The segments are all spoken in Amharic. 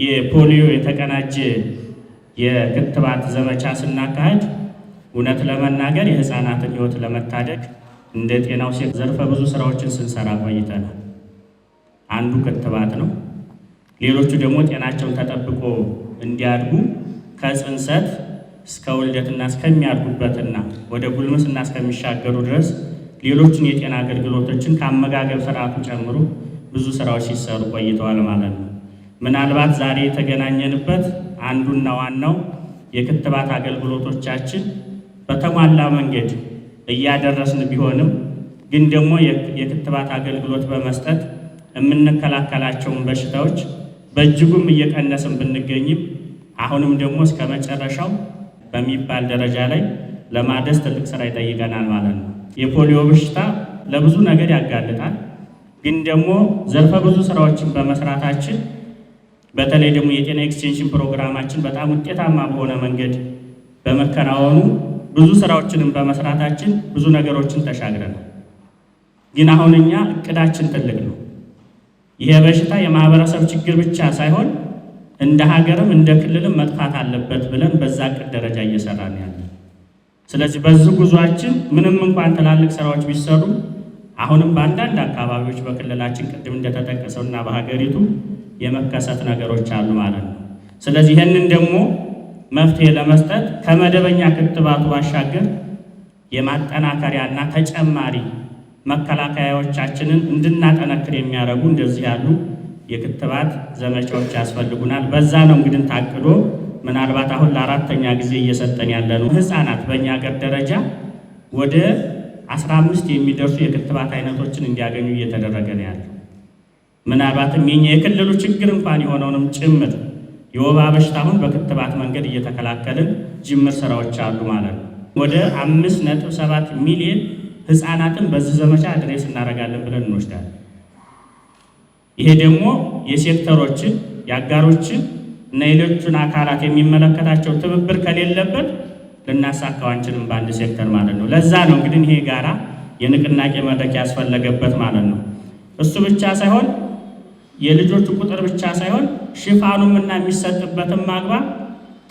የፖሊዮ የተቀናጀ የክትባት ዘመቻ ስናካሄድ እውነት ለመናገር የህፃናትን ህይወት ለመታደግ እንደ ጤናው ዘርፈ ብዙ ስራዎችን ስንሰራ ቆይተናል። አንዱ ክትባት ነው። ሌሎቹ ደግሞ ጤናቸውን ተጠብቆ እንዲያድጉ ከጽንሰት እስከ ውልደትና እስከሚያድጉበትና ወደ ጉልምስና እስከሚሻገሩ ድረስ ሌሎችን የጤና አገልግሎቶችን ከአመጋገብ ስርዓቱ ጨምሮ ብዙ ስራዎች ሲሰሩ ቆይተዋል ማለት ነው። ምናልባት ዛሬ የተገናኘንበት አንዱና ዋናው የክትባት አገልግሎቶቻችን በተሟላ መንገድ እያደረስን ቢሆንም ግን ደግሞ የክትባት አገልግሎት በመስጠት የምንከላከላቸውን በሽታዎች በእጅጉም እየቀነስን ብንገኝም አሁንም ደግሞ እስከ መጨረሻው በሚባል ደረጃ ላይ ለማድረስ ትልቅ ስራ ይጠይቀናል ማለት ነው። የፖሊዮ በሽታ ለብዙ ነገር ያጋልጣል። ግን ደግሞ ዘርፈ ብዙ ስራዎችን በመስራታችን በተለይ ደግሞ የጤና ኤክስቴንሽን ፕሮግራማችን በጣም ውጤታማ በሆነ መንገድ በመከናወኑ ብዙ ስራዎችንም በመስራታችን ብዙ ነገሮችን ተሻግረናል። ግን አሁን እኛ እቅዳችን ትልቅ ነው። ይሄ በሽታ የማህበረሰብ ችግር ብቻ ሳይሆን እንደ ሀገርም እንደ ክልልም መጥፋት አለበት ብለን በዛ እቅድ ደረጃ እየሰራን ያለን። ስለዚህ በዚህ ጉዟችን ምንም እንኳን ትላልቅ ስራዎች ቢሰሩ አሁንም በአንዳንድ አካባቢዎች በክልላችን ቅድም እንደተጠቀሰውና በሀገሪቱ የመከሰት ነገሮች አሉ ማለት ነው። ስለዚህ ይህንን ደግሞ መፍትሄ ለመስጠት ከመደበኛ ክትባቱ ባሻገር የማጠናከሪያና ተጨማሪ መከላከያዎቻችንን እንድናጠነክር የሚያደርጉ እንደዚህ ያሉ የክትባት ዘመቻዎች ያስፈልጉናል። በዛ ነው እንግዲህ ታቅዶ ምናልባት አሁን ለአራተኛ ጊዜ እየሰጠን ያለ ነው። ህፃናት በእኛ ሀገር ደረጃ ወደ 15 የሚደርሱ የክትባት አይነቶችን እንዲያገኙ እየተደረገ ነው ያለው። ምናልባትም የኛ የክልሉ ችግር እንኳን የሆነውንም ጭምር የወባ በሽታ አሁን በክትባት መንገድ እየተከላከልን ጅምር ስራዎች አሉ ማለት ነው። ወደ 5.7 ሚሊዮን ህፃናትን በዚህ ዘመቻ አድሬስ እናደርጋለን ብለን እንወስዳለን። ይሄ ደግሞ የሴክተሮችን የአጋሮችን እና የሌሎችን አካላት የሚመለከታቸው ትብብር ከሌለበት ልናሳካው አንችልም በአንድ ሴክተር ማለት ነው። ለዛ ነው እንግዲህ ይሄ ጋራ የንቅናቄ መድረክ ያስፈለገበት ማለት ነው። እሱ ብቻ ሳይሆን የልጆቹ ቁጥር ብቻ ሳይሆን ሽፋኑም እና የሚሰጥበትም አግባብ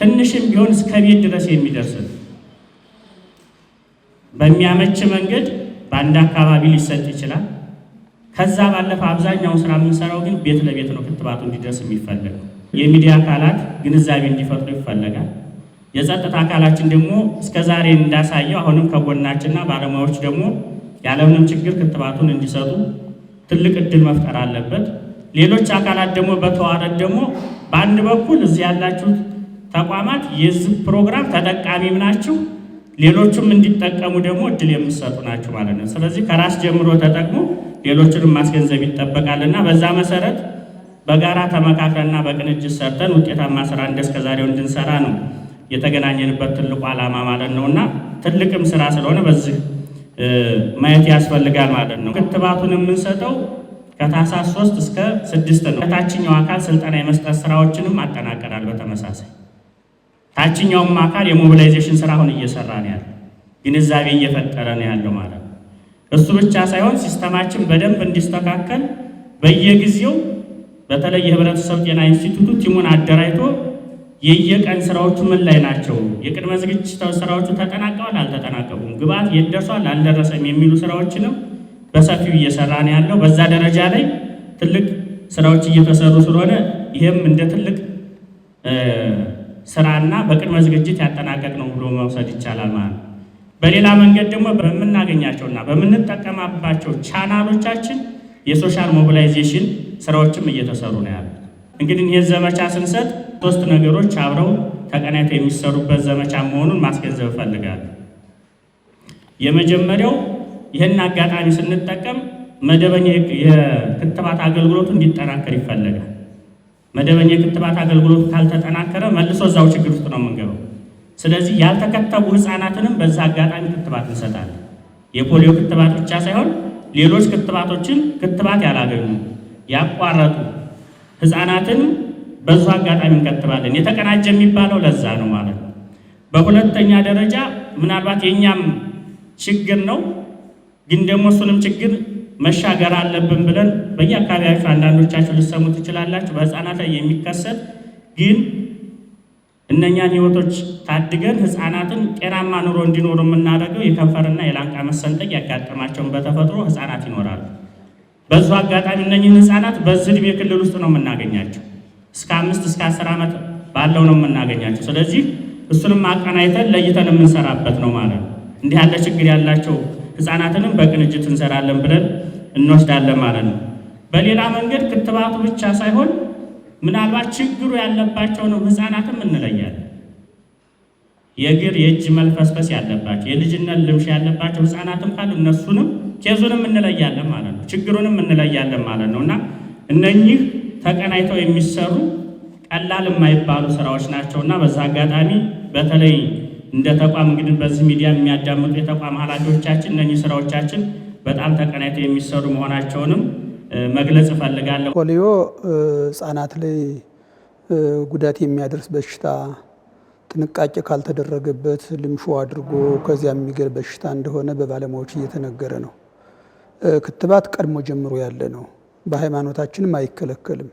ትንሽም ቢሆን እስከ ቤት ድረስ የሚደርስ በሚያመች መንገድ በአንድ አካባቢ ሊሰጥ ይችላል። ከዛ ባለፈ አብዛኛውን ስራ የምንሰራው ግን ቤት ለቤት ነው ክትባቱ እንዲደርስ የሚፈለገው። የሚዲያ አካላት ግንዛቤ እንዲፈጥሩ ይፈለጋል። የጸጥታ አካላችን ደግሞ እስከዛሬ እንዳሳየው አሁንም ከጎናችንና ባለሙያዎች ደግሞ ያለምንም ችግር ክትባቱን እንዲሰጡ ትልቅ እድል መፍጠር አለበት። ሌሎች አካላት ደግሞ በተዋረድ ደግሞ በአንድ በኩል እዚህ ያላችሁት ተቋማት የዚህ ፕሮግራም ተጠቃሚም ናችሁ፣ ሌሎቹም እንዲጠቀሙ ደግሞ እድል የምትሰጡ ናችሁ ማለት ነው። ስለዚህ ከራስ ጀምሮ ተጠቅሞ ሌሎችንም ማስገንዘብ ይጠበቃልና በዛ መሰረት በጋራ ተመካክረንና በቅንጅት ሰርተን ውጤታማ ስራ እንደስከዛሬው እንድንሰራ ነው የተገናኘንበት ትልቁ ዓላማ ማለት ነውና ትልቅም ስራ ስለሆነ በዚህ ማየት ያስፈልጋል ማለት ነው። ክትባቱን የምንሰጠው ከታህሳስ 3 እስከ 6 ነው። ከታችኛው አካል ስልጠና የመስጠት ስራዎችንም አጠናቀናል። በተመሳሳይ ታችኛውም አካል የሞቢላይዜሽን ስራ አሁን እየሰራ ነው ያለው፣ ግንዛቤ እየፈጠረ ነው ያለው ማለት ነው። እሱ ብቻ ሳይሆን ሲስተማችን በደንብ እንዲስተካከል በየጊዜው በተለይ የህብረተሰብ ጤና ኢንስቲትዩቱ ቲሙን አደራጅቶ የየቀን ስራዎቹ ምን ላይ ናቸው፣ የቅድመ ዝግጅት ስራዎቹ ተጠናቀዋል አልተጠናቀቁም፣ ግብዓት የት ደርሷል አልደረሰም የሚሉ ስራዎችንም በሰፊው እየሰራ ነው ያለው። በዛ ደረጃ ላይ ትልቅ ስራዎች እየተሰሩ ስለሆነ ይህም እንደ ትልቅ ስራና በቅድመ ዝግጅት ያጠናቀቅ ነው ብሎ መውሰድ ይቻላል ማለት ነው። በሌላ መንገድ ደግሞ በምናገኛቸውና በምንጠቀማባቸው ቻናሎቻችን የሶሻል ሞቢላይዜሽን ስራዎችም እየተሰሩ ነው ያሉት። እንግዲህ ይህ ዘመቻ ስንሰጥ 3 ነገሮች አብረው ተቀናይተው የሚሰሩበት ዘመቻ መሆኑን ማስገንዘብ እፈልጋለሁ። የመጀመሪያው ይህን አጋጣሚ ስንጠቀም መደበኛ የክትባት አገልግሎቱ እንዲጠናከር ይፈለጋል። መደበኛ የክትባት አገልግሎቱ ካልተጠናከረ መልሶ እዛው ችግር ውስጥ ነው የምንገባው። ስለዚህ ያልተከተቡ ህፃናትንም በዛ አጋጣሚ ክትባት እንሰጣለን። የፖሊዮ ክትባት ብቻ ሳይሆን ሌሎች ክትባቶችን ክትባት ያላገኙ ያቋረጡ ህፃናትን በዛ አጋጣሚ እንከትባለን። የተቀናጀ የሚባለው ለዛ ነው ማለት ነው። በሁለተኛ ደረጃ ምናልባት የኛም ችግር ነው፣ ግን ደግሞ እሱንም ችግር መሻገር አለብን ብለን በየአካባቢያችሁ አንዳንዶቻችሁ ልትሰሙ ትችላላችሁ። በህፃናት ላይ የሚከሰት ግን እነኛን ህይወቶች ታድገን ህፃናትን ጤናማ ኑሮ እንዲኖሩ የምናደርገው የከንፈርና የላንቃ መሰንጠቅ ያጋጠማቸውን በተፈጥሮ ህፃናት ይኖራሉ። በዙ አጋጣሚ እነኝህን ህፃናት በዚህ ዕድሜ ክልል ውስጥ ነው የምናገኛቸው። እስከ 5 እስከ 10 ዓመት ባለው ነው የምናገኛቸው። ስለዚህ እሱንም አቀናይተን ለይተን የምንሰራበት ነው ማለት ነው። እንዲህ ያለ ችግር ያላቸው ህፃናትንም በቅንጅት እንሰራለን ብለን እንወስዳለን ማለት ነው። በሌላ መንገድ ክትባቱ ብቻ ሳይሆን ምናልባት ችግሩ ያለባቸውን ህፃናትም እንለያለን። የእግር የእጅ መልፈስፈስ ያለባቸው የልጅነት ልምሽ ያለባቸው ህፃናትም ካሉ እነሱንም ኬዙንም እንለያለን ማለት ነው። ችግሩንም እንለያለን ማለት ነው። እና እነኚህ ተቀናይተው የሚሰሩ ቀላል የማይባሉ ስራዎች ናቸውና በዛ አጋጣሚ በተለይ እንደ ተቋም እንግዲህ በዚህ ሚዲያ የሚያዳምጡ የተቋም ኃላፊዎቻችን እነኚህ ስራዎቻችን በጣም ተቀናይተው የሚሰሩ መሆናቸውንም መግለጽ እፈልጋለሁ። ፖሊዮ ህፃናት ላይ ጉዳት የሚያደርስ በሽታ ጥንቃቄ ካልተደረገበት ልምሾ አድርጎ ከዚያ የሚገል በሽታ እንደሆነ በባለሙያዎች እየተነገረ ነው። ክትባት ቀድሞ ጀምሮ ያለ ነው። በሃይማኖታችንም አይከለከልም።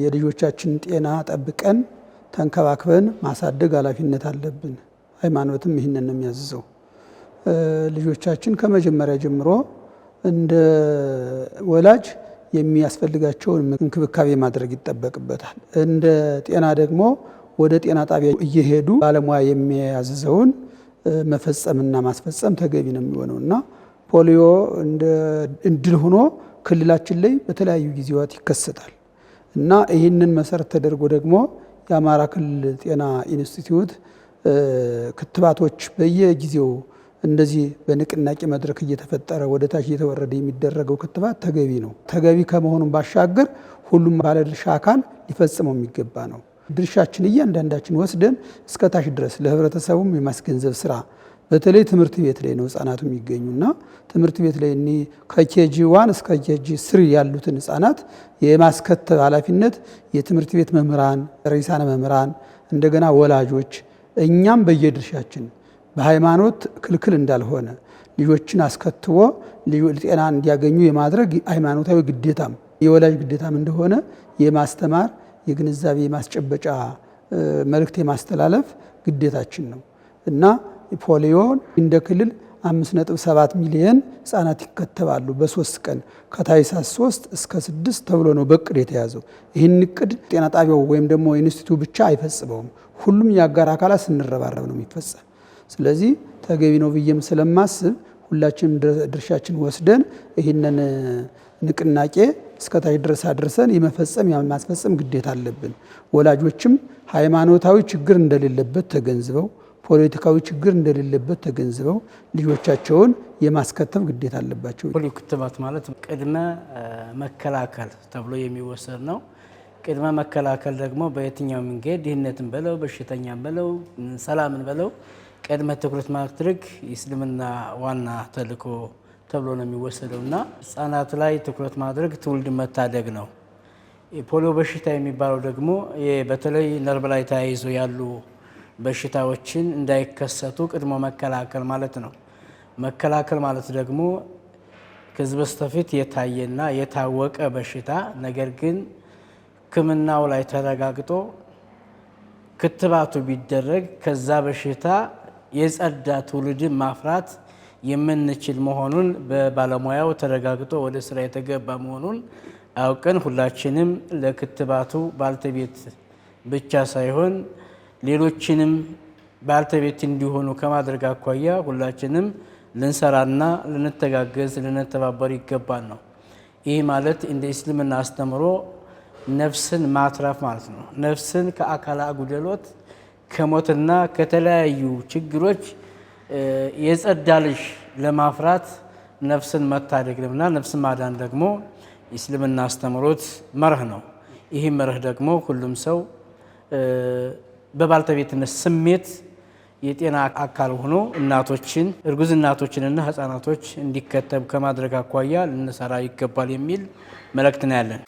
የልጆቻችን ጤና ጠብቀን ተንከባክበን ማሳደግ ኃላፊነት አለብን። ሃይማኖትም ይህንን ነው የሚያዝዘው። ልጆቻችን ከመጀመሪያ ጀምሮ እንደ ወላጅ የሚያስፈልጋቸውን እንክብካቤ ማድረግ ይጠበቅበታል። እንደ ጤና ደግሞ ወደ ጤና ጣቢያ እየሄዱ ባለሙያ የሚያዝዘውን መፈጸምና ማስፈጸም ተገቢ ነው የሚሆነው እና ፖሊዮ እንደ እድል ሆኖ ክልላችን ላይ በተለያዩ ጊዜያት ይከሰታል እና ይህንን መሰረት ተደርጎ ደግሞ የአማራ ክልል ጤና ኢንስቲትዩት ክትባቶች በየጊዜው እንደዚህ በንቅናቄ መድረክ እየተፈጠረ ወደ ታች እየተወረደ የሚደረገው ክትባት ተገቢ ነው። ተገቢ ከመሆኑም ባሻገር ሁሉም ባለድርሻ አካል ሊፈጽመው የሚገባ ነው። ድርሻችን እያንዳንዳችን ወስደን እስከ ታች ድረስ ለህብረተሰቡም የማስገንዘብ ስራ በተለይ ትምህርት ቤት ላይ ነው ህፃናቱ የሚገኙና ትምህርት ቤት ላይ ከኬጂ 1 እስከ ኬጂ 3 ያሉትን ህፃናት የማስከተብ ኃላፊነት የትምህርት ቤት መምህራን፣ ርዕሳነ መምህራን፣ እንደገና ወላጆች እኛም በየድርሻችን በሃይማኖት ክልክል እንዳልሆነ ልጆችን አስከትቦ ጤና እንዲያገኙ የማድረግ ሃይማኖታዊ ግዴታም የወላጅ ግዴታም እንደሆነ የማስተማር የግንዛቤ ማስጨበጫ መልእክት የማስተላለፍ ግዴታችን ነው እና ፖሊዮን እንደ ክልል 5.7 ሚሊዮን ህፃናት ይከተባሉ በ3 ቀን ከታኅሳስ 3 እስከ 6 ተብሎ ነው በቅድ የተያዘው። ይህን እቅድ ጤና ጣቢያው ወይም ደግሞ ኢንስቲትዩቱ ብቻ አይፈጽመውም። ሁሉም የአጋር አካላት ስንረባረብ ነው የሚፈጸም። ስለዚህ ተገቢ ነው ብዬም ስለማስብ ሁላችንም ድርሻችን ወስደን ይህንን ንቅናቄ እስከታች ድረስ አድርሰን የመፈጸም የማስፈጸም ግዴታ አለብን። ወላጆችም ሃይማኖታዊ ችግር እንደሌለበት ተገንዝበው ፖለቲካዊ ችግር እንደሌለበት ተገንዝበው ልጆቻቸውን የማስከተብ ግዴታ አለባቸው። ፖሊዮ ክትባት ማለት ቅድመ መከላከል ተብሎ የሚወሰድ ነው። ቅድመ መከላከል ደግሞ በየትኛው መንገድ ድህነትን በለው በሽተኛን በለው ሰላምን በለው ቅድመ ትኩረት ማድረግ የእስልምና ዋና ተልእኮ ተብሎ ነው የሚወሰደውና ህፃናት ላይ ትኩረት ማድረግ ትውልድ መታደግ ነው። የፖሊዮ በሽታ የሚባለው ደግሞ በተለይ ነርቭ ላይ ተያይዞ ያሉ በሽታዎችን እንዳይከሰቱ ቅድመ መከላከል ማለት ነው። መከላከል ማለት ደግሞ ከዚህ በስተፊት የታየና የታወቀ በሽታ ነገር ግን ሕክምናው ላይ ተረጋግጦ ክትባቱ ቢደረግ ከዛ በሽታ የጸዳ ትውልድን ማፍራት የምንችል መሆኑን በባለሙያው ተረጋግጦ ወደ ስራ የተገባ መሆኑን አውቀን ሁላችንም ለክትባቱ ባልተቤት ብቻ ሳይሆን ሌሎችንም ባልተቤት እንዲሆኑ ከማድረግ አኳያ ሁላችንም ልንሰራና ልንተጋገዝ ልንተባበር ይገባል ነው። ይህ ማለት እንደ እስልምና አስተምሮ ነፍስን ማትረፍ ማለት ነው። ነፍስን ከአካላ ጉደሎት ከሞትና ከተለያዩ ችግሮች የጸዳ ልጅ ለማፍራት ነፍስን መታደግ ነውና ነፍስን ማዳን ደግሞ እስልምና አስተምሮት መርህ ነው። ይህ መርህ ደግሞ ሁሉም ሰው በባልተቤትነት ስሜት የጤና አካል ሆኖ እናቶችን እርጉዝ እናቶችንና ህፃናቶች እንዲከተብ ከማድረግ አኳያ ልንሰራ ይገባል የሚል መልእክት ነው ያለን።